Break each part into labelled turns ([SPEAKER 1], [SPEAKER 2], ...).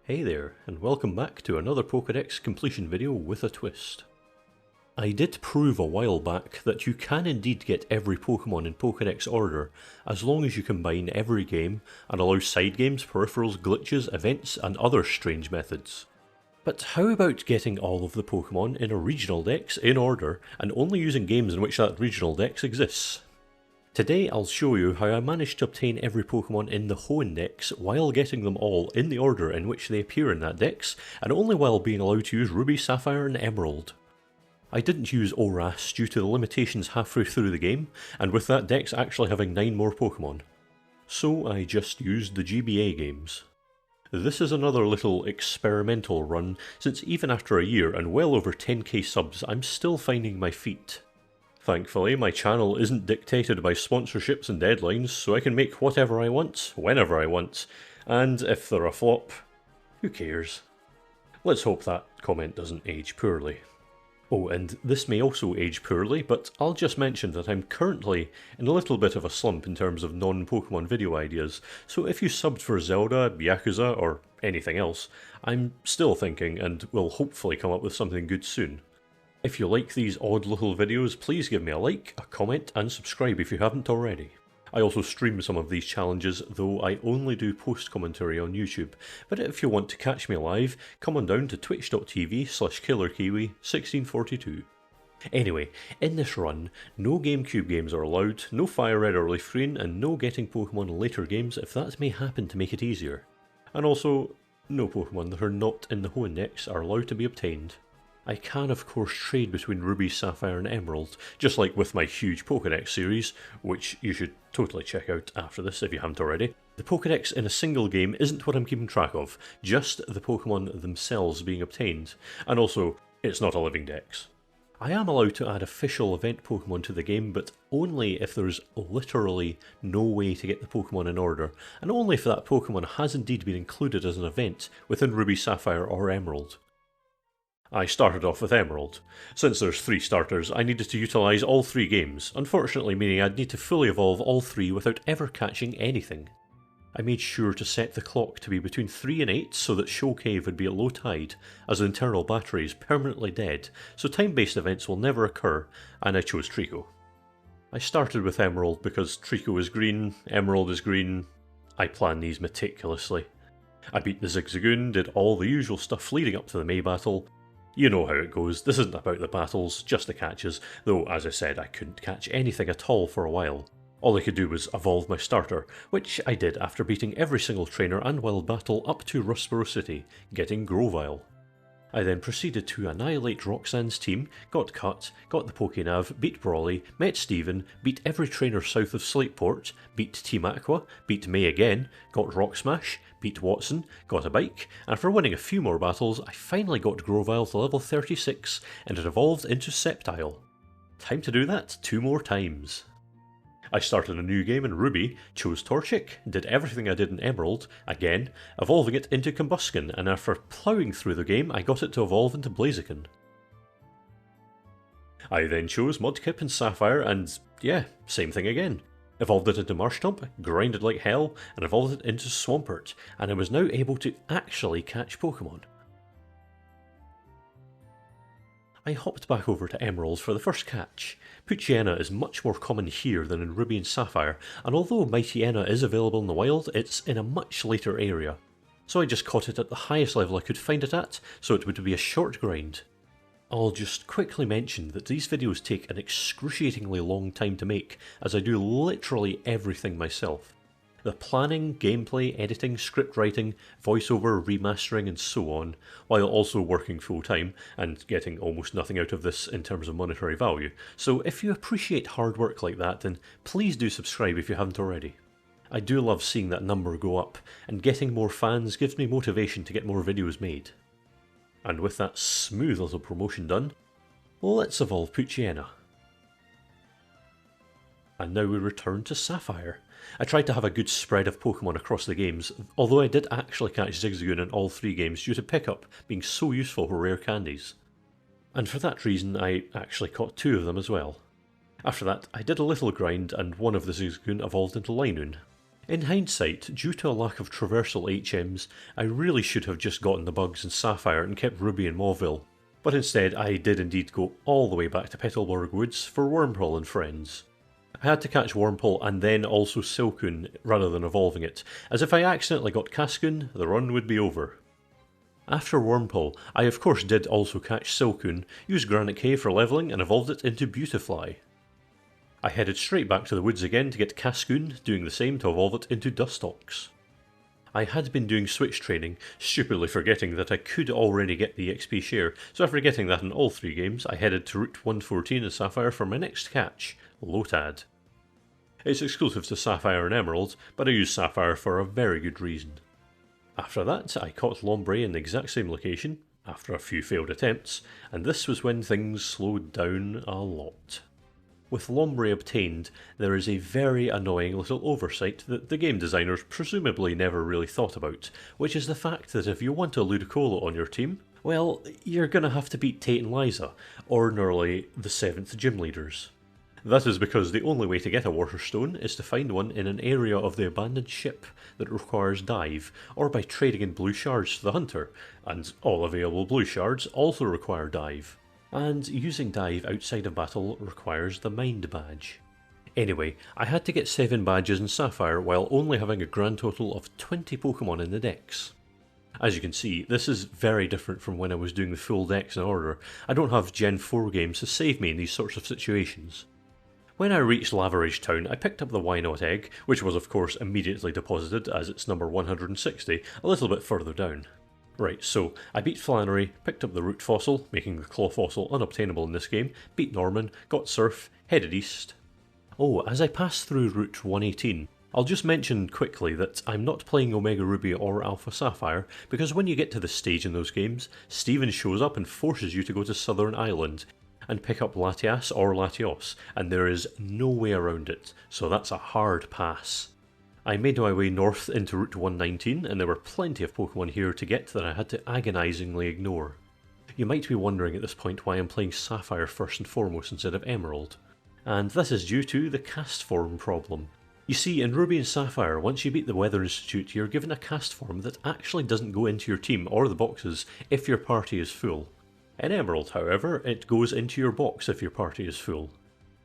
[SPEAKER 1] Hey there, and welcome back to another Pokédex completion video with a twist. I did prove a while back that you can indeed get every Pokémon in Pokédex order, as long as you combine every game and allow side games, peripherals, glitches, events, and other strange methods. But how about getting all of the Pokémon in a regional dex in order, and only using games in which that regional dex exists? Today I'll show you how I managed to obtain every Pokémon in the Hoenn Dex while getting them all in the order in which they appear in that dex, and only while being allowed to use Ruby, Sapphire and Emerald. I didn't use ORAS due to the limitations halfway through the game, and with that dex actually having 9 more Pokémon. So I just used the GBA games. This is another little experimental run, since even after a year and well over 10k subs I'm still finding my feet. Thankfully, my channel isn't dictated by sponsorships and deadlines, so I can make whatever I want, whenever I want, and if they're a flop, who cares? Let's hope that comment doesn't age poorly. Oh, and this may also age poorly, but I'll just mention that I'm currently in a little bit of a slump in terms of non-Pokemon video ideas, so if you subbed for Zelda, Yakuza, or anything else, I'm still thinking and will hopefully come up with something good soon. If you like these odd little videos, please give me a like, a comment, and subscribe if you haven't already. I also stream some of these challenges, though I only do post-commentary on YouTube, but if you want to catch me live, come on down to twitch.tv/KillerKiwi1642. Anyway, in this run, no GameCube games are allowed, no Fire Red or Leaf Green, and no getting Pokemon in later games if that may happen to make it easier. And also, no Pokemon that are not in the Hoenn Dex are allowed to be obtained. I can of course trade between Ruby, Sapphire and Emerald, just like with my huge Pokédex series, which you should totally check out after this if you haven't already. The Pokédex in a single game isn't what I'm keeping track of, just the Pokémon themselves being obtained, and also, it's not a living dex. I am allowed to add official event Pokémon to the game, but only if there's literally no way to get the Pokémon in order, and only if that Pokémon has indeed been included as an event within Ruby, Sapphire or Emerald. I started off with Emerald. Since there's 3 starters, I needed to utilise all 3 games, unfortunately meaning I'd need to fully evolve all 3 without ever catching anything. I made sure to set the clock to be between 3 and 8 so that Show Cave would be at low tide, as the internal battery is permanently dead, so time-based events will never occur, and I chose Treecko. I started with Emerald because Treecko is green, Emerald is green. I planned these meticulously. I beat the Zigzagoon, did all the usual stuff leading up to the May battle. You know how it goes, this isn't about the battles, just the catches, though as I said I couldn't catch anything at all for a while. All I could do was evolve my starter, which I did after beating every single trainer and wild battle up to Rustboro City, getting Grovyle. I then proceeded to annihilate Roxanne's team, got cut, got the Pokénav, beat Brawly, met Steven, beat every trainer south of Slateport, beat Team Aqua, beat May again, got Rock Smash, beat Watson, got a bike, and after winning a few more battles I finally got Grovyle to level 36 and it evolved into Sceptile. Time to do that 2 more times. I started a new game in Ruby, chose Torchic, did everything I did in Emerald, again, evolving it into Combusken, and after ploughing through the game I got it to evolve into Blaziken. I then chose Mudkip and Sapphire and, yeah, same thing again. Evolved it into Marshtomp, grinded like hell, and evolved it into Swampert, and I was now able to actually catch Pokemon. I hopped back over to Emerald for the first catch. Poochyena is much more common here than in Ruby and Sapphire, and although Mightyena is available in the wild, it's in a much later area. So I just caught it at the highest level I could find it at, so it would be a short grind. I'll just quickly mention that these videos take an excruciatingly long time to make, as I do literally everything myself. The planning, gameplay, editing, script writing, voiceover, remastering and so on, while also working full time and getting almost nothing out of this in terms of monetary value. So if you appreciate hard work like that, then please do subscribe if you haven't already. I do love seeing that number go up, and getting more fans gives me motivation to get more videos made. And with that smooth little promotion done, let's evolve Poochyena. And now we return to Sapphire. I tried to have a good spread of Pokemon across the games, although I did actually catch Zigzagoon in all 3 games due to Pickup being so useful for rare candies. And for that reason I actually caught 2 of them as well. After that I did a little grind and one of the Zigzagoon evolved into Linoon. In hindsight, due to a lack of traversal HMs, I really should have just gotten the bugs in Sapphire and kept Ruby in Mauville, but instead I did indeed go all the way back to Petalburg Woods for Wormpole and friends. I had to catch Wormpole and then also Silcoon rather than evolving it, as if I accidentally got Cascoon, the run would be over. After Wormpole, I of course did also catch Silcoon, used Granite Cave for levelling and evolved it into Beautifly. I headed straight back to the woods again to get Cascoon, doing the same to evolve it into Dustox. I had been doing switch training, stupidly forgetting that I could already get the XP share, so after getting that in all 3 games, I headed to Route 114 in Sapphire for my next catch, Lotad. It's exclusive to Sapphire and Emerald, but I use Sapphire for a very good reason. After that, I caught Lombre in the exact same location, after a few failed attempts, and this was when things slowed down a lot. With Lombre obtained, there is a very annoying little oversight that the game designers presumably never really thought about, which is the fact that if you want a Ludicolo on your team, well, you're gonna have to beat Tate and Liza, ordinarily the 7th gym leaders. That is because the only way to get a Water Stone is to find one in an area of the abandoned ship that requires dive, or by trading in blue shards to the hunter, and all available blue shards also require dive. And using dive outside of battle requires the Mind Badge. Anyway, I had to get 7 badges in Sapphire while only having a grand total of 20 Pokemon in the Dex. As you can see, this is very different from when I was doing the full Dex in order. I don't have Gen 4 games to save me in these sorts of situations. When I reached Lavarage Town, I picked up the Why Not egg, which was of course immediately deposited as it's number 160, a little bit further down. Right, so I beat Flannery, picked up the Root Fossil, making the Claw Fossil unobtainable in this game, beat Norman, got Surf, headed east. Oh, as I pass through Route 118, I'll just mention quickly that I'm not playing Omega Ruby or Alpha Sapphire, because when you get to this stage in those games, Steven shows up and forces you to go to Southern Island and pick up Latias or Latios, and there is no way around it, so that's a hard pass. I made my way north into Route 119, and there were plenty of Pokemon here to get that I had to agonisingly ignore. You might be wondering at this point why I'm playing Sapphire first and foremost instead of Emerald. And this is due to the cast form problem. You see, in Ruby and Sapphire, once you beat the Weather Institute, you're given a cast form that actually doesn't go into your team or the boxes if your party is full. In Emerald, however, it goes into your box if your party is full.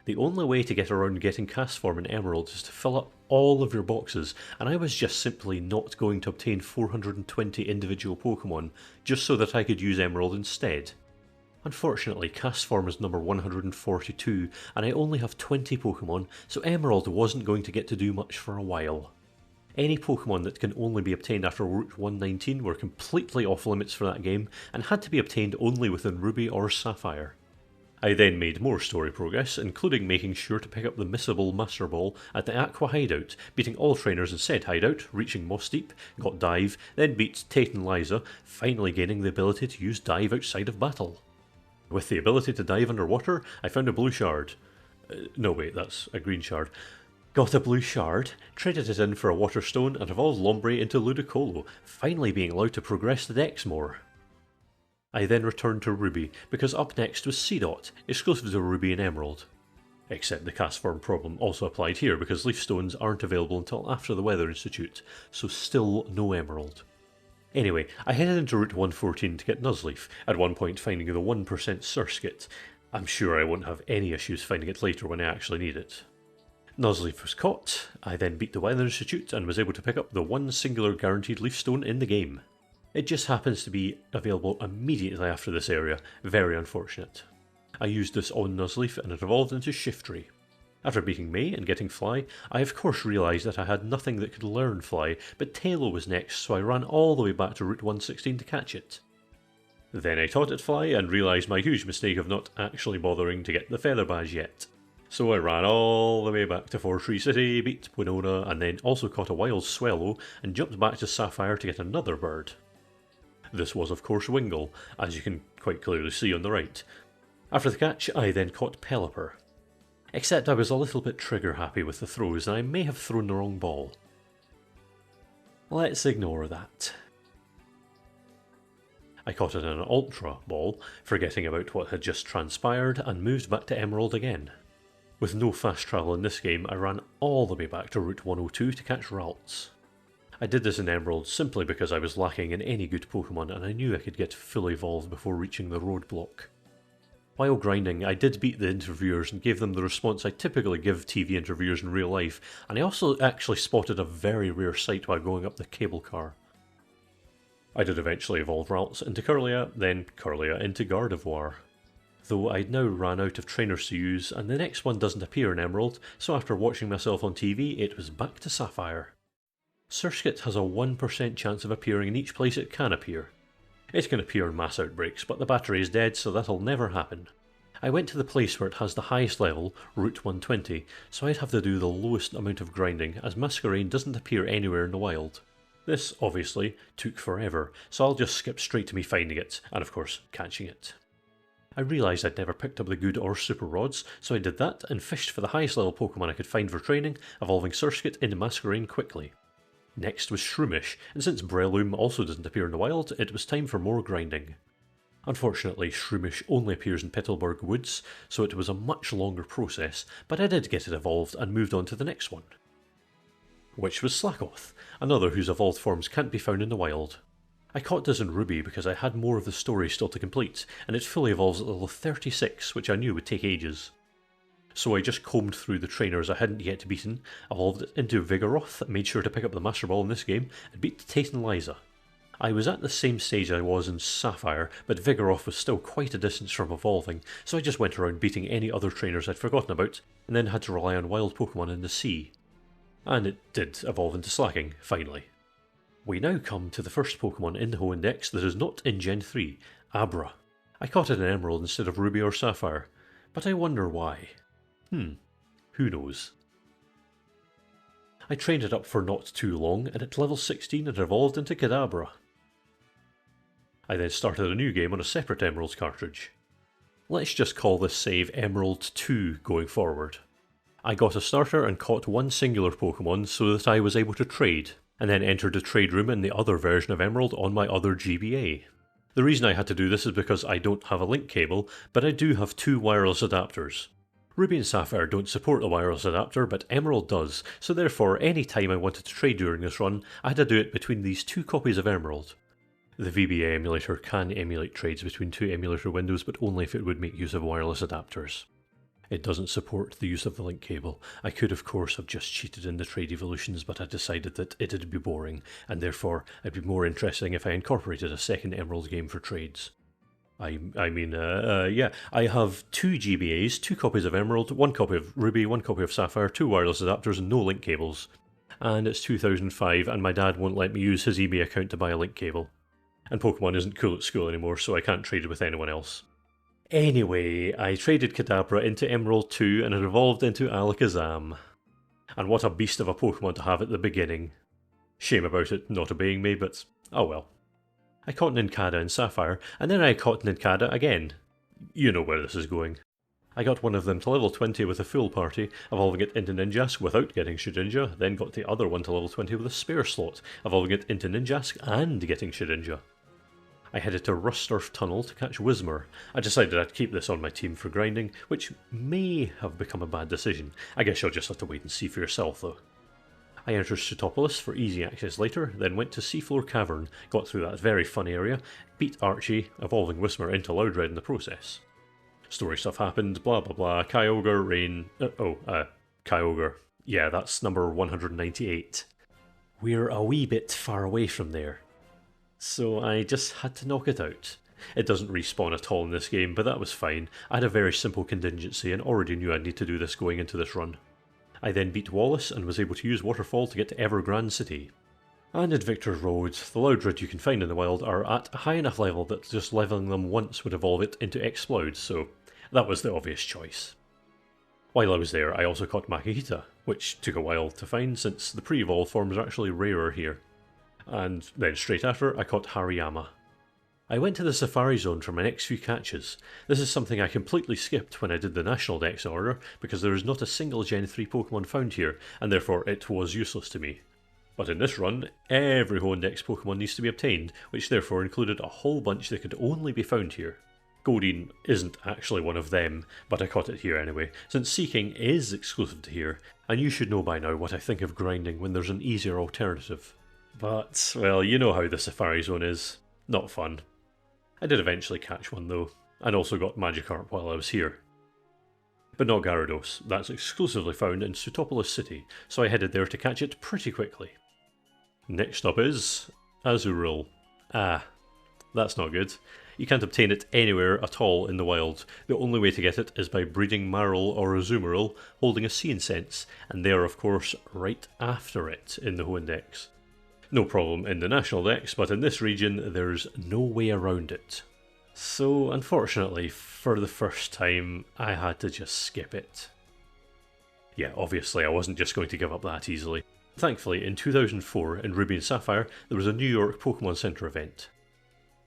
[SPEAKER 1] The only way to get around getting cast form in Emerald is to fill up all of your boxes, and I was just simply not going to obtain 420 individual Pokemon just so that I could use Emerald instead. Unfortunately, cast form is number 142, and I only have 20 Pokemon, so Emerald wasn't going to get to do much for a while. Any Pokemon that can only be obtained after Route 119 were completely off limits for that game, and had to be obtained only within Ruby or Sapphire. I then made more story progress, including making sure to pick up the missable Master Ball at the Aqua Hideout, beating all trainers in said hideout, reaching Moss Deep, got Dive, then beat Tate and Liza, finally gaining the ability to use Dive outside of battle. With the ability to dive underwater, I found a blue shard. No wait, that's a green shard. Got a blue shard, traded it in for a water stone, and evolved Lombre into Ludicolo, finally being allowed to progress the Dex more. I then returned to Ruby, because up next was Seedot, exclusive to Ruby and Emerald. Except the cast form problem also applied here because leaf stones aren't available until after the Weather Institute, so still no Emerald. Anyway, I headed into Route 114 to get Nuzleaf, at one point finding the 1% Surskit. I'm sure I won't have any issues finding it later when I actually need it. Nuzleaf was caught, I then beat the Weather Institute and was able to pick up the one singular guaranteed leaf stone in the game. It just happens to be available immediately after this area, very unfortunate. I used this on Nuzleaf and it evolved into Shiftry. After beating May and getting Fly, I of course realised that I had nothing that could learn Fly, but Tailo was next, so I ran all the way back to Route 116 to catch it. Then I taught it Fly and realised my huge mistake of not actually bothering to get the Feather Badge yet. So I ran all the way back to Four Tree City, beat Winona, and then also caught a wild Swallow and jumped back to Sapphire to get another bird. This was of course Wingull, as you can quite clearly see on the right. After the catch, I then caught Pelipper. Except I was a little bit trigger happy with the throws and I may have thrown the wrong ball. Let's ignore that. I caught it in an Ultra ball, forgetting about what had just transpired, and moved back to Emerald again. With no fast travel in this game, I ran all the way back to Route 102 to catch Ralts. I did this in Emerald simply because I was lacking in any good Pokemon and I knew I could get fully evolved before reaching the roadblock. While grinding, I did beat the interviewers and gave them the response I typically give TV interviewers in real life, and I also actually spotted a very rare sight while going up the cable car. I did eventually evolve Ralts into Kirlia, then Kirlia into Gardevoir. Though I'd now ran out of trainers to use, and the next one doesn't appear in Emerald, so after watching myself on TV, it was back to Sapphire. Surskit has a 1% chance of appearing in each place it can appear. It can appear in mass outbreaks, but the battery is dead, so that'll never happen. I went to the place where it has the highest level, Route 120, so I'd have to do the lowest amount of grinding, as Masquerain doesn't appear anywhere in the wild. This, obviously, took forever, so I'll just skip straight to me finding it, and of course, catching it. I realised I'd never picked up the good or super rods, so I did that and fished for the highest level Pokemon I could find for training, evolving Surskit into Masquerain quickly. Next was Shroomish, and since Breloom also doesn't appear in the wild, it was time for more grinding. Unfortunately, Shroomish only appears in Petalburg Woods, so it was a much longer process, but I did get it evolved and moved on to the next one. Which was Slakoth, another whose evolved forms can't be found in the wild. I caught this in Ruby because I had more of the story still to complete, and it fully evolves at level 36, which I knew would take ages. So I just combed through the trainers I hadn't yet beaten, evolved it into Vigoroth, made sure to pick up the Master Ball in this game, and beat Taytan Liza. I was at the same stage I was in Sapphire, but Vigoroth was still quite a distance from evolving, so I just went around beating any other trainers I'd forgotten about, and then had to rely on wild Pokemon in the sea. And it did evolve into Slacking, finally. We now come to the first Pokemon in the Hoenn Dex that is not in Gen 3, Abra. I caught it in Emerald instead of Ruby or Sapphire, but I wonder why. Who knows? I trained it up for not too long, and at level 16 it evolved into Kadabra. I then started a new game on a separate Emerald cartridge. Let's just call this save Emerald 2 going forward. I got a starter and caught one singular Pokemon so that I was able to trade, and then entered a trade room in the other version of Emerald on my other GBA. The reason I had to do this is because I don't have a link cable, but I do have two wireless adapters. Ruby and Sapphire don't support the wireless adapter, but Emerald does, so therefore any time I wanted to trade during this run, I had to do it between these two copies of Emerald. The VBA emulator can emulate trades between two emulator windows, but only if it would make use of wireless adapters. It doesn't support the use of the link cable. I could of course have just cheated in the trade evolutions, but I decided that it'd be boring, and therefore it'd be more interesting if I incorporated a second Emerald game for trades. I have two GBAs, two copies of Emerald, one copy of Ruby, one copy of Sapphire, two wireless adapters and no link cables. And it's 2005 and my dad won't let me use his eBay account to buy a link cable. And Pokemon isn't cool at school anymore, so I can't trade it with anyone else. Anyway, I traded Kadabra into Emerald 2 and it evolved into Alakazam. And what a beast of a Pokemon to have at the beginning. Shame about it not obeying me, but oh well. I caught Nincada in Sapphire, and then I caught Nincada again. You know where this is going. I got one of them to level 20 with a full party, evolving it into Ninjask without getting Shedinja, then got the other one to level 20 with a spare slot, evolving it into Ninjask and getting Shedinja. I headed to Rusturf Tunnel to catch Whismur. I decided I'd keep this on my team for grinding, which may have become a bad decision. I guess you'll just have to wait and see for yourself though. I entered Stratopolis for easy access later, then went to Seafloor Cavern, got through that very fun area, beat Archie, evolving Whismur into Loudred in the process. Story stuff happened, blah blah blah, Kyogre, Rain... Kyogre. Yeah, that's number 198. We're a wee bit far away from there. So I just had to knock it out. It doesn't respawn at all in this game, but that was fine. I had a very simple contingency and already knew I'd need to do this going into this run. I then beat Wallace and was able to use Waterfall to get to Evergrande City. And in Victor's Road, the Loudred you can find in the wild are at a high enough level that just leveling them once would evolve it into Explode, so that was the obvious choice. While I was there, I also caught Makihita, which took a while to find since the pre-evolved forms are actually rarer here. And then straight after, I caught Hariyama. I went to the Safari Zone for my next few catches. This is something I completely skipped when I did the National Dex order, because there is not a single Gen 3 Pokemon found here, and therefore it was useless to me. But in this run, every Hoenn Dex Pokemon needs to be obtained, which therefore included a whole bunch that could only be found here. Goldeen isn't actually one of them, but I caught it here anyway, since Seeking is exclusive to here, and you should know by now what I think of grinding when there's an easier alternative. But, well, you know how the Safari Zone is. Not fun. I did eventually catch one though, and also got Magikarp while I was here. But not Gyarados, that's exclusively found in Sutopolis City, so I headed there to catch it pretty quickly. Next up is Azurill. Ah, that's not good. You can't obtain it anywhere at all in the wild. The only way to get it is by breeding Marill or Azumarill holding a Sea Incense, and they are of course right after it in the Hoenn Dex. No problem in the National Dex, but in this region there's no way around it. So unfortunately, for the first time, I had to just skip it. Yeah, obviously I wasn't just going to give up that easily. Thankfully, in 2004 in Ruby and Sapphire, there was a New York Pokemon Center event.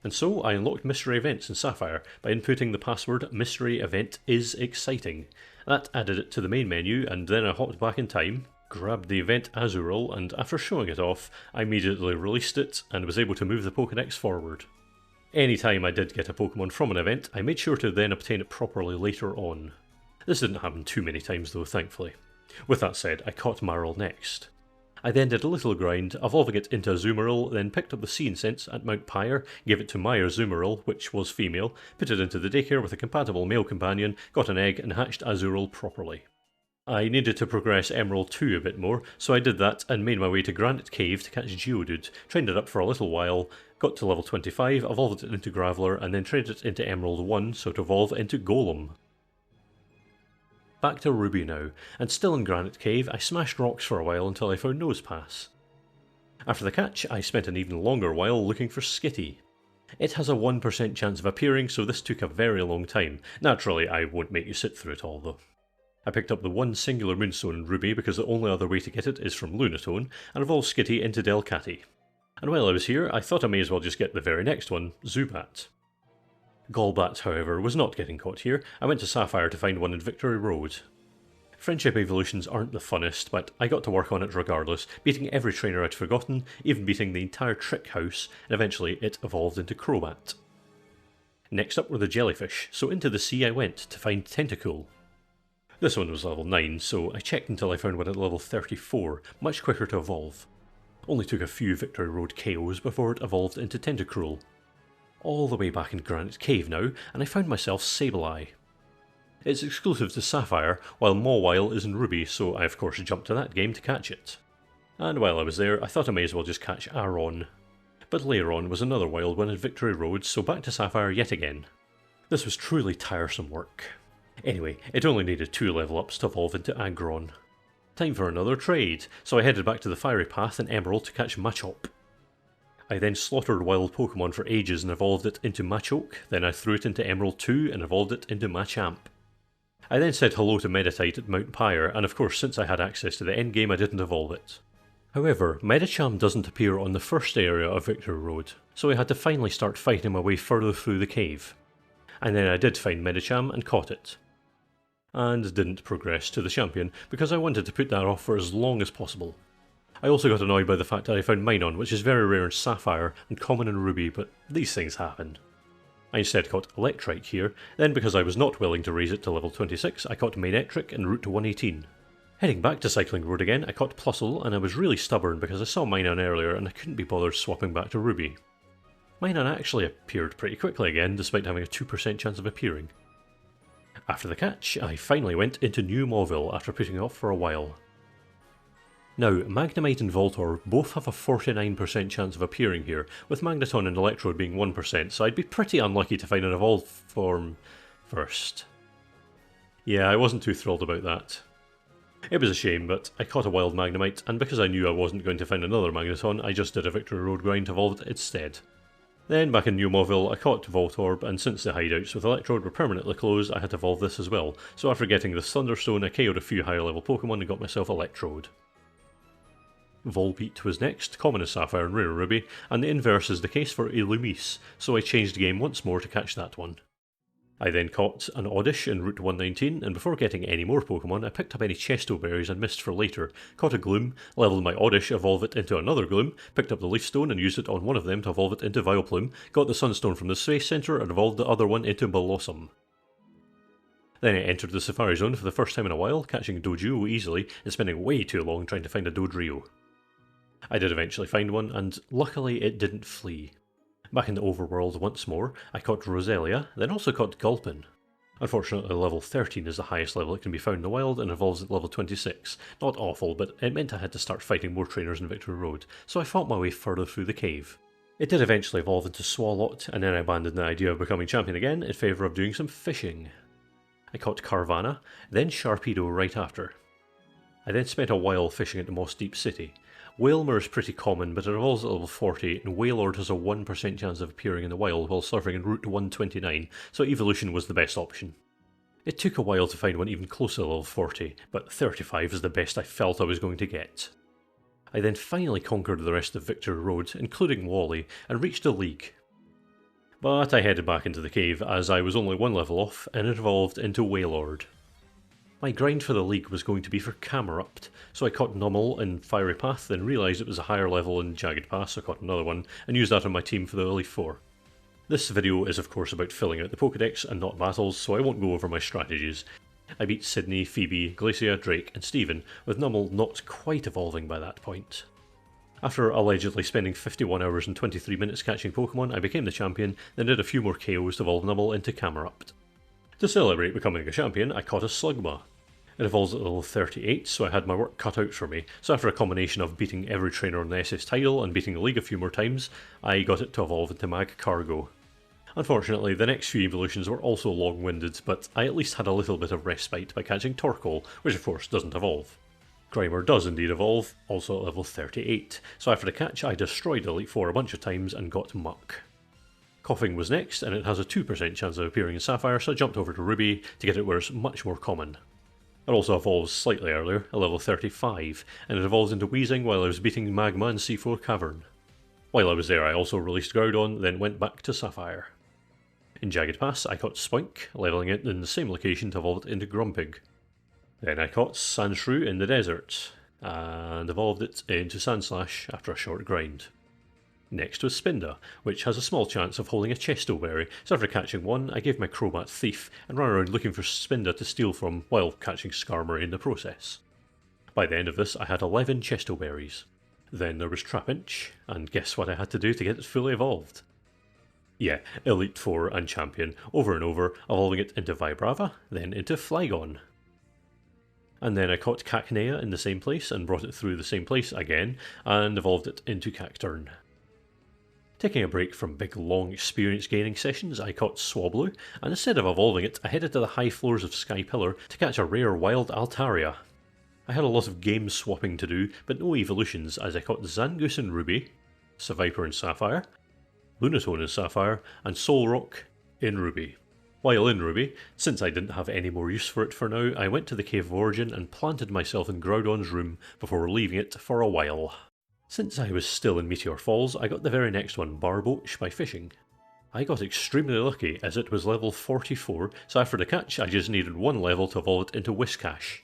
[SPEAKER 1] And so I unlocked mystery events in Sapphire by inputting the password mystery event is exciting. That added it to the main menu, and then I hopped back in time, grabbed the event Azurill, and after showing it off, I immediately released it and was able to move the Pokédex forward. Anytime I did get a Pokemon from an event, I made sure to then obtain it properly later on. This didn't happen too many times though, thankfully. With that said, I caught Marill next. I then did a little grind, evolving it into Azumarill, then picked up the Sea Incense at Mount Pyre, gave it to my Azumarill, which was female, put it into the daycare with a compatible male companion, got an egg and hatched Azurill properly. I needed to progress Emerald 2 a bit more, so I did that and made my way to Granite Cave to catch Geodude, trained it up for a little while, got to level 25, evolved it into Graveler, and then trained it into Emerald 1, so to evolve into Golem. Back to Ruby now, and still in Granite Cave, I smashed rocks for a while until I found Nosepass. After the catch, I spent an even longer while looking for Skitty. It has a 1% chance of appearing, so this took a very long time. Naturally, I won't make you sit through it all though. I picked up the one singular Moonstone in Ruby because the only other way to get it is from Lunatone, and evolved Skitty into Delcatty. And while I was here, I thought I may as well just get the very next one, Zubat. Golbat, however, was not getting caught here. I went to Sapphire to find one in Victory Road. Friendship evolutions aren't the funnest, but I got to work on it regardless, beating every trainer I'd forgotten, even beating the entire Trick House, and eventually it evolved into Crobat. Next up were the jellyfish, so into the sea I went to find Tentacool. This one was level 9, so I checked until I found one at level 34, much quicker to evolve. Only took a few Victory Road KOs before it evolved into Tentacruel. All the way back in Granite Cave now, and I found myself Sableye. It's exclusive to Sapphire, while Mawile is in Ruby, so I of course jumped to that game to catch it. And while I was there, I thought I may as well just catch Aron. But later on was another wild one in Victory Road, so back to Sapphire yet again. This was truly tiresome work. Anyway, it only needed 2 level ups to evolve into Aggron. Time for another trade, so I headed back to the Fiery Path in Emerald to catch Machop. I then slaughtered wild Pokemon for ages and evolved it into Machoke, then I threw it into Emerald 2 and evolved it into Machamp. I then said hello to Meditite at Mount Pyre, and of course since I had access to the endgame I didn't evolve it. However, Medicham doesn't appear on the first area of Victory Road, so I had to finally start fighting my way further through the cave. And then I did find Medicham and caught it. And didn't progress to the champion, because I wanted to put that off for as long as possible. I also got annoyed by the fact that I found Minun, which is very rare in Sapphire and common in Ruby, but these things happen. I instead caught Electrike here, then because I was not willing to raise it to level 26, I caught Manectric en route to 118. Heading back to Cycling Road again, I caught Plusle, and I was really stubborn because I saw Minun earlier and I couldn't be bothered swapping back to Ruby. Minun actually appeared pretty quickly again, despite having a 2% chance of appearing. After the catch, I finally went into New Mauville after putting it off for a while. Now, Magnemite and Voltorb both have a 49% chance of appearing here, with Magneton and Electrode being 1%, so I'd be pretty unlucky to find an evolved form first. Yeah, I wasn't too thrilled about that. It was a shame, but I caught a wild Magnemite, and because I knew I wasn't going to find another Magneton, I just did a Victory Road grind to evolve it instead. Then, back in New Mauville, I caught Voltorb, and since the hideouts with Electrode were permanently closed, I had to evolve this as well, so after getting the Thunderstone, I KO'd a few higher level Pokemon and got myself Electrode. Volbeat was next, common as Sapphire and rare Ruby, and the inverse is the case for Illumise, so I changed the game once more to catch that one. I then caught an Oddish in Route 119, and before getting any more Pokemon, I picked up any Chesto berries and missed for later, caught a Gloom, leveled my Oddish, evolve it into another Gloom, picked up the Leaf Stone and used it on one of them to evolve it into Vileplume, got the Sunstone from the Space Center and evolved the other one into Blossom. Then I entered the Safari Zone for the first time in a while, catching Doduo easily and spending way too long trying to find a Dodrio. I did eventually find one, and luckily it didn't flee. Back in the overworld once more, I caught Roselia, then also caught Gulpin. Unfortunately, level 13 is the highest level it can be found in the wild and evolves at level 26. Not awful, but it meant I had to start fighting more trainers in Victory Road, so I fought my way further through the cave. It did eventually evolve into Swalot, and then I abandoned the idea of becoming champion again in favour of doing some fishing. I caught Carvanha, then Sharpedo right after. I then spent a while fishing at the Moss Deep City. Wailmer is pretty common, but it evolves at level 40, and Wailord has a 1% chance of appearing in the wild while surfing in Route 129, so evolution was the best option. It took a while to find one even closer to level 40, but 35 is the best I felt I was going to get. I then finally conquered the rest of Victory Road, including Wally, and reached the League. But I headed back into the cave as I was only one level off, and it evolved into Wailord. My grind for the League was going to be for Camerupt, so I caught Numel in Fiery Path, then realised it was a higher level in Jagged Pass, so I caught another one, and used that on my team for the Elite Four. This video is of course about filling out the Pokédex and not battles, so I won't go over my strategies. I beat Sydney, Phoebe, Glacia, Drake and Steven, with Numel not quite evolving by that point. After allegedly spending 51 hours and 23 minutes catching Pokemon, I became the champion, then did a few more KOs to evolve Numel into Camerupt. To celebrate becoming a champion, I caught a Slugma. It evolves at level 38, so I had my work cut out for me, so after a combination of beating every trainer on the SS title and beating the League a few more times, I got it to evolve into Magcargo. Unfortunately, the next few evolutions were also long-winded, but I at least had a little bit of respite by catching Torkoal, which of course doesn't evolve. Grimer does indeed evolve, also at level 38, so after the catch I destroyed Elite Four a bunch of times and got Muck. Coughing was next, and it has a 2% chance of appearing in Sapphire, so I jumped over to Ruby to get it where it's much more common. It also evolves slightly earlier, at level 35, and it evolves into Weezing while I was beating Magma in C4 Cavern. While I was there I also released Groudon, then went back to Sapphire. In Jagged Pass I caught Spoink, levelling it in the same location to evolve it into Grumpig. Then I caught Sandshrew in the desert, and evolved it into Sandslash after a short grind. Next was Spinda, which has a small chance of holding a Chesto berry, so after catching one, I gave my Crobat Thief and ran around looking for Spinda to steal from while catching Skarmory in the process. By the end of this, I had 11 Chesto berries. Then there was Trapinch, and guess what I had to do to get it fully evolved? Yeah, Elite Four and Champion, over and over, evolving it into Vibrava, then into Flygon. And then I caught Cacnea in the same place and brought it through the same place again, and evolved it into Cacturn. Taking a break from big long experience gaining sessions, I caught Swablu, and instead of evolving it, I headed to the high floors of Sky Pillar to catch a rare wild Altaria. I had a lot of game swapping to do, but no evolutions as I caught Zangoose in Ruby, Seviper in Sapphire, Lunatone in Sapphire, and Solrock in Ruby. While in Ruby, since I didn't have any more use for it for now, I went to the Cave of Origin and planted myself in Groudon's room before leaving it for a while. Since I was still in Meteor Falls, I got the very next one, Barboach, by fishing. I got extremely lucky as it was level 44, so after the catch I just needed one level to evolve it into Whiscash.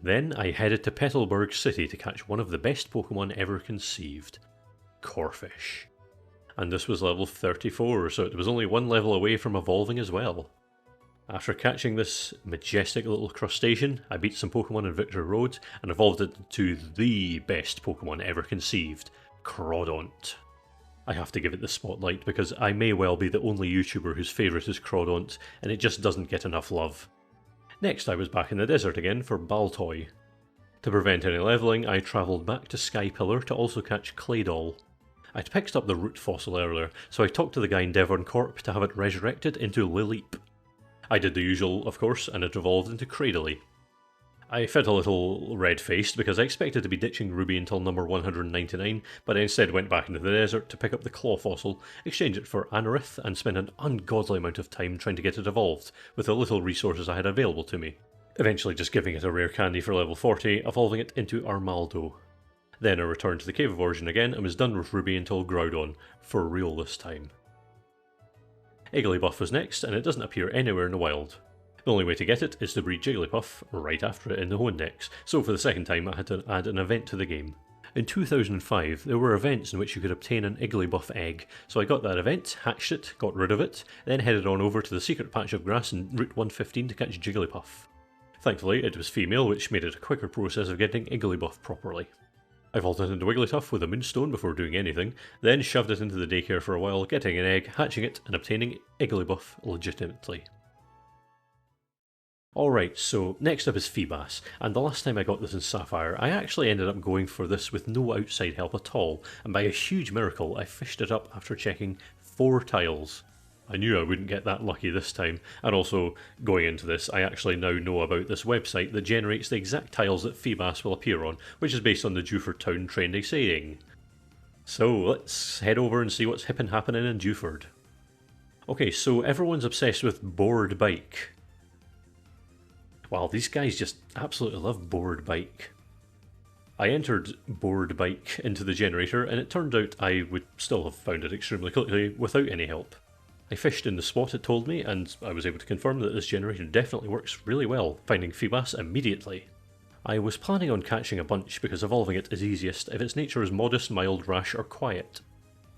[SPEAKER 1] Then I headed to Petalburg City to catch one of the best Pokemon ever conceived, Corphish. And this was level 34, so it was only one level away from evolving as well. After catching this majestic little crustacean, I beat some Pokemon in Victory Road and evolved it into the best Pokemon ever conceived, Crawdaunt. I have to give it the spotlight because I may well be the only YouTuber whose favourite is Crawdaunt, and it just doesn't get enough love. Next I was back in the desert again for Baltoy. To prevent any levelling, I travelled back to Sky Pillar to also catch Claydol. I'd picked up the root fossil earlier, so I talked to the guy in Devon Corp to have it resurrected into Lileep. I did the usual, of course, and it evolved into Cradily. I felt a little red-faced because I expected to be ditching Ruby until number 199, but I instead went back into the desert to pick up the Claw fossil, exchange it for Anorith, and spend an ungodly amount of time trying to get it evolved, with the little resources I had available to me. Eventually just giving it a rare candy for level 40, evolving it into Armaldo. Then I returned to the Cave of Origin again and was done with Ruby until Groudon, for real this time. Igglybuff was next, and it doesn't appear anywhere in the wild. The only way to get it is to breed Jigglypuff right after it in the Hoenn Dex, so for the second time I had to add an event to the game. In 2005, there were events in which you could obtain an Igglybuff egg, so I got that event, hatched it, got rid of it, then headed on over to the secret patch of grass in Route 115 to catch Jigglypuff. Thankfully, it was female, which made it a quicker process of getting Igglybuff properly. I vaulted into Wigglytuff with a moonstone before doing anything, then shoved it into the daycare for a while, getting an egg, hatching it, and obtaining Igglybuff legitimately. Alright, so next up is Feebas, and the last time I got this in Sapphire, I actually ended up going for this with no outside help at all, and by a huge miracle I fished it up after checking 4 tiles. I knew I wouldn't get that lucky this time, and also, going into this, I actually now know about this website that generates the exact tiles that Feebas will appear on, which is based on the Dewford Town trendy saying. So let's head over and see what's hip and happening in Dewford. Okay, so everyone's obsessed with Bored Bike. Wow, these guys just absolutely love Bored Bike. I entered Bored Bike into the generator, and it turned out I would still have found it extremely quickly without any help. I fished in the spot it told me, and I was able to confirm that this generator definitely works really well, finding Feebas immediately. I was planning on catching a bunch because evolving it is easiest if its nature is modest, mild, rash, or quiet.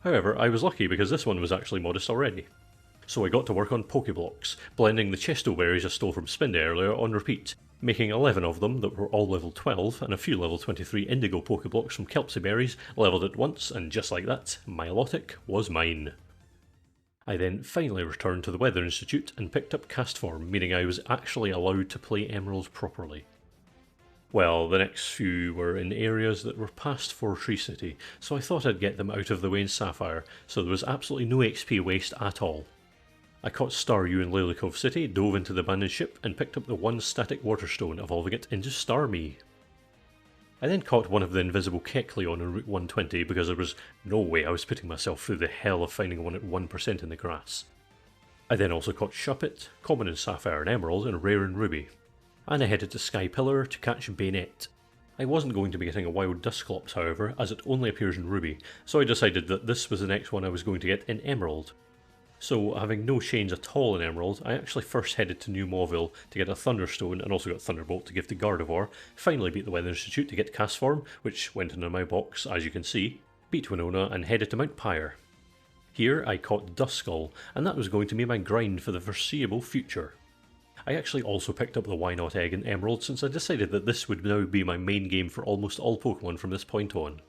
[SPEAKER 1] However, I was lucky because this one was actually modest already. So I got to work on Pokeblocks, blending the Chesto berries I stole from Spinda earlier on repeat, making 11 of them that were all level 12 and a few level 23 Indigo Pokeblocks from Kelpsie berries, levelled at once, and just like that, Milotic was mine. I then finally returned to the Weather Institute and picked up Castform, meaning I was actually allowed to play Emerald properly. Well, the next few were in areas that were past Tree City, so I thought I'd get them out of the way in Sapphire, so there was absolutely no XP waste at all. I caught Staryu in Lailikov City, dove into the abandoned ship, and picked up the one static Waterstone, evolving it into Starmie. I then caught one of the invisible Kecleon on Route 120 because there was no way I was putting myself through the hell of finding one at 1% in the grass. I then also caught Shuppet, common in Sapphire and Emerald, and rare in Ruby. And I headed to Sky Pillar to catch Bayonet. I wasn't going to be getting a wild Dusclops however, as it only appears in Ruby, so I decided that this was the next one I was going to get in Emerald. So, having no chains at all in Emerald, I actually first headed to New Mauville to get a Thunderstone and also got Thunderbolt to give to Gardevoir, finally beat the Weather Institute to get Castform, which went into my box as you can see, beat Winona and headed to Mount Pyre. Here I caught Duskull, and that was going to be my grind for the foreseeable future. I actually also picked up the Why Not egg in Emerald since I decided that this would now be my main game for almost all Pokemon from this point on.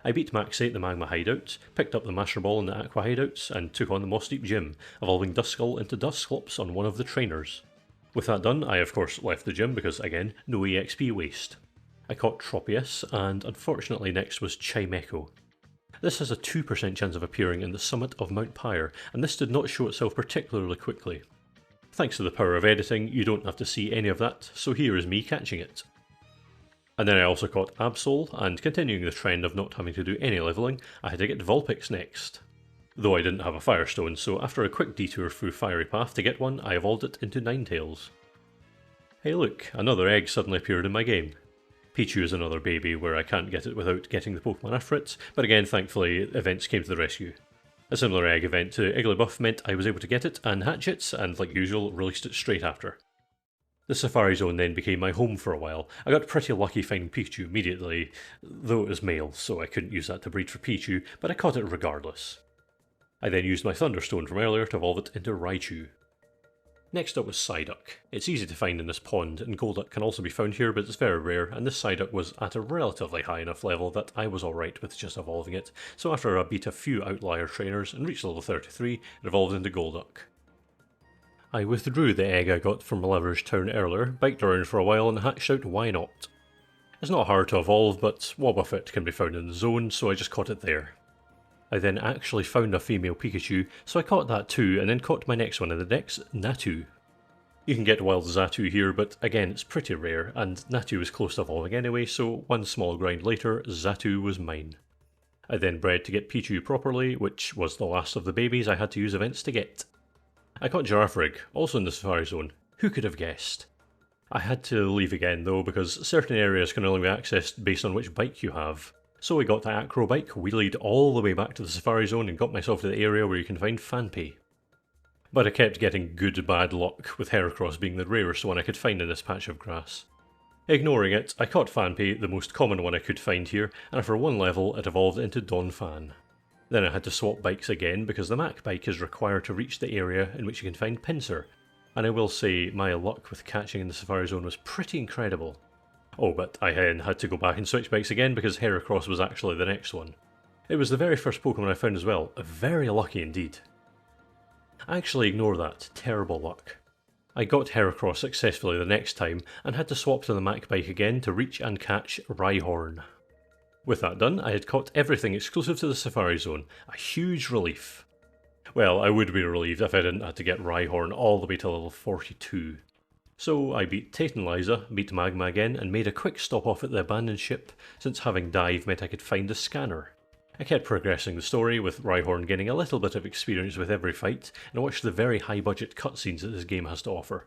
[SPEAKER 1] I beat Maxate the Magma Hideout, picked up the Master Ball in the Aqua Hideouts, and took on the Moss Deep Gym, evolving Duskull into Dusclops on one of the trainers. With that done, I of course left the gym because, again, no EXP waste. I caught Tropius, and unfortunately next was Chimecho. This has a 2% chance of appearing in the summit of Mount Pyre, and this did not show itself particularly quickly. Thanks to the power of editing, you don't have to see any of that, so here is me catching it. And then I also caught Absol, and continuing the trend of not having to do any levelling, I had to get Vulpix next. Though I didn't have a Firestone, so after a quick detour through Fiery Path to get one, I evolved it into Ninetales. Hey look, another egg suddenly appeared in my game. Pichu is another baby where I can't get it without getting the Pokemon after it, but again thankfully events came to the rescue. A similar egg event to Igglybuff meant I was able to get it and hatch it, and like usual released it straight after. The Safari Zone then became my home for a while. I got pretty lucky finding Pikachu immediately, though it was male, so I couldn't use that to breed for Pichu, but I caught it regardless. I then used my Thunderstone from earlier to evolve it into Raichu. Next up was Psyduck. It's easy to find in this pond, and Golduck can also be found here, but it's very rare, and this Psyduck was at a relatively high enough level that I was alright with just evolving it, so after I beat a few outlier trainers and reached level 33, it evolved into Golduck. I withdrew the egg I got from Leverage Town earlier, biked around for a while and hatched out Why Not. It's not hard to evolve, but Wobbuffet can be found in the zone, so I just caught it there. I then actually found a female Pikachu, so I caught that too, and then caught my next one in the Dex, Natu. You can get wild Xatu here, but again it's pretty rare, and Natu was close to evolving anyway, so one small grind later, Xatu was mine. I then bred to get Pichu properly, which was the last of the babies I had to use events to get. I caught Girafarig, also in the Safari Zone. Who could have guessed? I had to leave again though, because certain areas can only be accessed based on which bike you have. So I got the Acro bike, wheelied all the way back to the Safari Zone and got myself to the area where you can find Fanpy. But I kept getting good bad luck, with Heracross being the rarest one I could find in this patch of grass. Ignoring it, I caught Fanpy, the most common one I could find here, and for one level it evolved into Donphan. Then I had to swap bikes again because the Mac bike is required to reach the area in which you can find Pinsir, and I will say my luck with catching in the Safari Zone was pretty incredible. Oh, but I then had to go back and switch bikes again because Heracross was actually the next one. It was the very first Pokemon I found as well, very lucky indeed. Actually ignore that, terrible luck. I got Heracross successfully the next time and had to swap to the Mac bike again to reach and catch Rhyhorn. With that done, I had caught everything exclusive to the Safari Zone, a huge relief. Well, I would be relieved if I didn't have to get Rhyhorn all the way to level 42. So I beat Tatenliza, beat Magma again, and made a quick stop off at the abandoned ship, since having dive meant I could find a scanner. I kept progressing the story, with Rhyhorn gaining a little bit of experience with every fight, and watched the very high budget cutscenes that this game has to offer.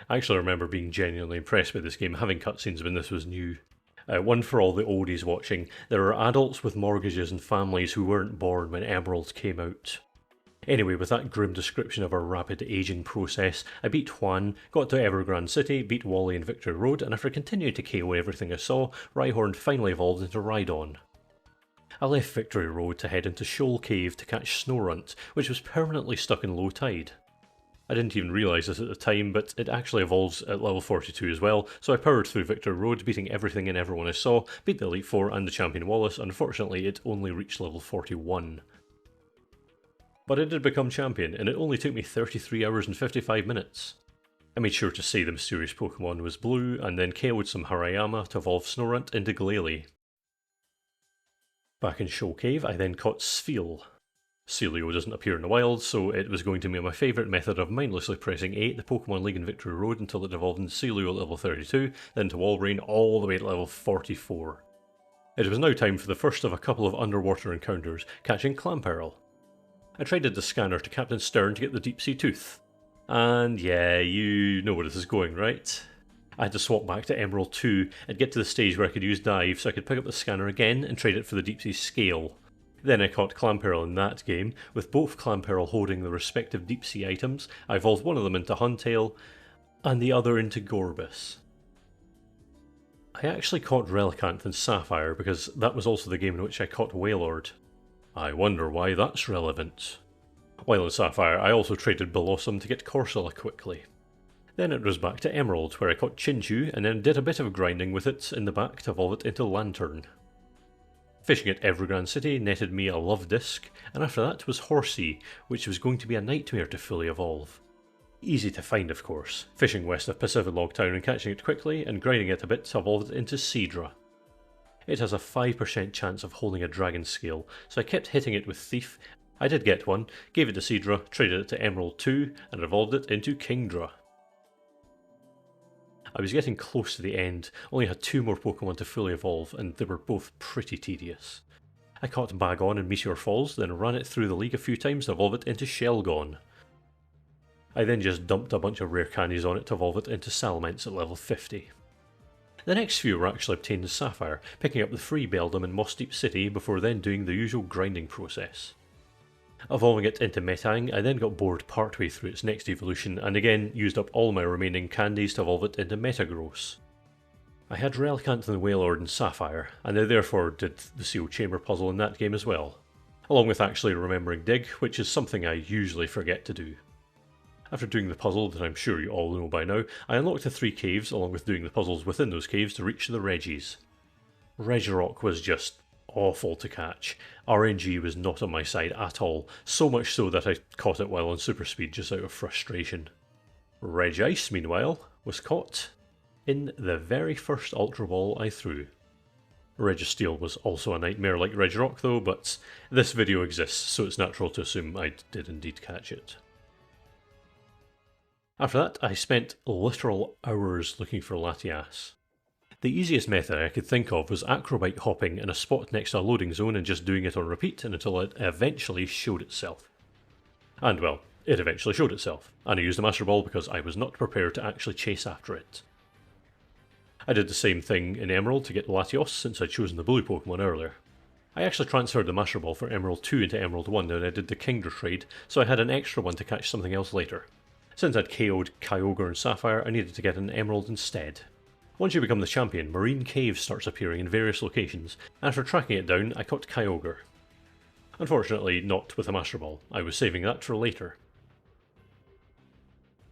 [SPEAKER 1] I actually remember being genuinely impressed by this game having cutscenes when this was new. One for all the oldies watching, there are adults with mortgages and families who weren't born when Emerald came out. Anyway, with that grim description of our rapid ageing process, I beat Hoenn, got to Evergrande City, beat Wally and Victory Road, and after continuing to KO everything I saw, Rhyhorn finally evolved into Rhydon. I left Victory Road to head into Shoal Cave to catch Snorunt, which was permanently stuck in low tide. I didn't even realise this at the time, but it actually evolves at level 42 as well, so I powered through Victory Road, beating everything and everyone I saw, beat the Elite Four and the Champion Wallace. Unfortunately, it only reached level 41. But I did become champion, and it only took me 33 hours and 55 minutes. I made sure to say the mysterious Pokemon was blue, and then KO'd some Hariyama to evolve Snorunt into Glalie. Back in Shoal Cave, I then caught Spheal. Celio doesn't appear in the wild, so it was going to be my favourite method of mindlessly pressing A at the Pokemon League in Victory Road until it evolved into Celio at level 32, then to Walrein all the way to level 44. It was now time for the first of a couple of underwater encounters, catching Clamperl. I traded the scanner to Captain Stern to get the Deep Sea Tooth. And yeah, you know where this is going, right? I had to swap back to Emerald 2 and get to the stage where I could use Dive so I could pick up the scanner again and trade it for the Deep Sea Scale. Then I caught Clamperl in that game, with both Clamperl holding the respective Deep Sea items. I evolved one of them into Huntail, and the other into Gorbis. I actually caught Relicanth in Sapphire because that was also the game in which I caught Wailord. I wonder why that's relevant. While in Sapphire, I also traded Blossom to get Corsola quickly. Then it was back to Emerald, where I caught Chinchu and then did a bit of grinding with it in the back to evolve it into Lantern. Fishing at Evergrande City netted me a Love Disc, and after that was Horsey, which was going to be a nightmare to fully evolve. Easy to find, of course, fishing west of Pacific Log Town and catching it quickly and grinding it a bit to evolve it into Seadra. It has a 5% chance of holding a dragon scale, so I kept hitting it with Thief. I did get one, gave it to Seadra, traded it to Emerald 2, and evolved it into Kingdra. I was getting close to the end, only had 2 more Pokemon to fully evolve, and they were both pretty tedious. I caught Bagon in Meteor Falls, then ran it through the league a few times to evolve it into Shelgon. I then just dumped a bunch of rare candies on it to evolve it into Salamence at level 50. The next few were actually obtained in Sapphire, picking up the free Beldum in Moss Deep City before then doing the usual grinding process. Evolving it into Metang, I then got bored partway through its next evolution and again used up all my remaining candies to evolve it into Metagross. I had Relicanth and Wailord in Sapphire, and I therefore did the Seal Chamber puzzle in that game as well, along with actually remembering Dig, which is something I usually forget to do. After doing the puzzle that I'm sure you all know by now, I unlocked the 3 caves along with doing the puzzles within those caves to reach the Reggies. Regirock was just awful to catch. RNG was not on my side at all, so much so that I caught it while on super speed just out of frustration. Regice, meanwhile, was caught in the very first Ultra Ball I threw. Registeel was also a nightmare like Regirock though, but this video exists, so it's natural to assume I did indeed catch it. After that, I spent literal hours looking for Latias. The easiest method I could think of was acrobike hopping in a spot next to a loading zone and just doing it on repeat until it eventually showed itself. And well, it eventually showed itself, and I used the Master Ball because I was not prepared to actually chase after it. I did the same thing in Emerald to get Latios since I'd chosen the blue Pokemon earlier. I actually transferred the Master Ball for Emerald 2 into Emerald 1 when I did the Kingdra trade, so I had an extra one to catch something else later. Since I'd KO'd Kyogre and Sapphire, I needed to get an Emerald instead. Once you become the champion, Marine Cave starts appearing in various locations, and after tracking it down, I caught Kyogre. Unfortunately, not with a Master Ball. I was saving that for later.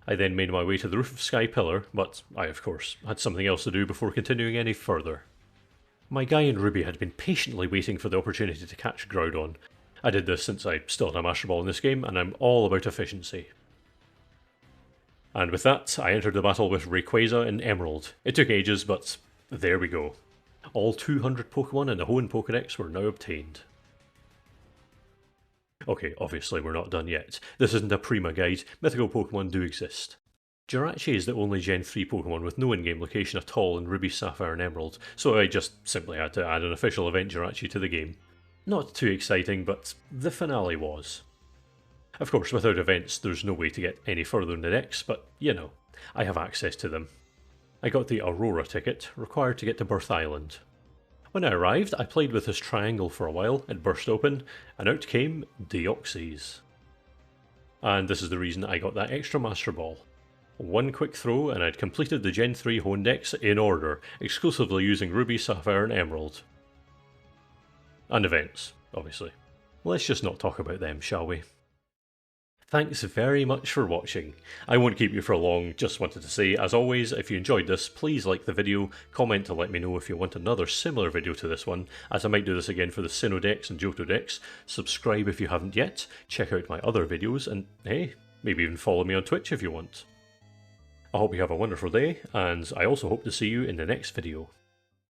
[SPEAKER 1] I then made my way to the roof of Sky Pillar, but I of course had something else to do before continuing any further. My guy in Ruby had been patiently waiting for the opportunity to catch Groudon. I did this since I still had a Master Ball in this game, and I'm all about efficiency. And with that, I entered the battle with Rayquaza and Emerald. It took ages, but there we go. All 200 Pokemon in the Hoenn Pokédex were now obtained. Okay, obviously we're not done yet. This isn't a Prima guide, mythical Pokemon do exist. Jirachi is the only Gen 3 Pokemon with no in-game location at all in Ruby, Sapphire and Emerald, so I just simply had to add an official event Jirachi to the game. Not too exciting, but the finale was. Of course, without events there's no way to get any further in the Dex, but you know, I have access to them. I got the Aurora ticket, required to get to Birth Island. When I arrived, I played with this triangle for a while, it burst open, and out came Deoxys. And this is the reason I got that extra Master Ball. One quick throw and I'd completed the Gen 3 Hoenn Dex in order, exclusively using Ruby, Sapphire and Emerald. And events, obviously. Let's just not talk about them, shall we? Thanks very much for watching. I won't keep you for long, just wanted to say, as always, if you enjoyed this, please like the video, comment to let me know if you want another similar video to this one, as I might do this again for the Sinnoh Dex and Johto Dex, subscribe if you haven't yet, check out my other videos, and hey, maybe even follow me on Twitch if you want. I hope you have a wonderful day, and I also hope to see you in the next video.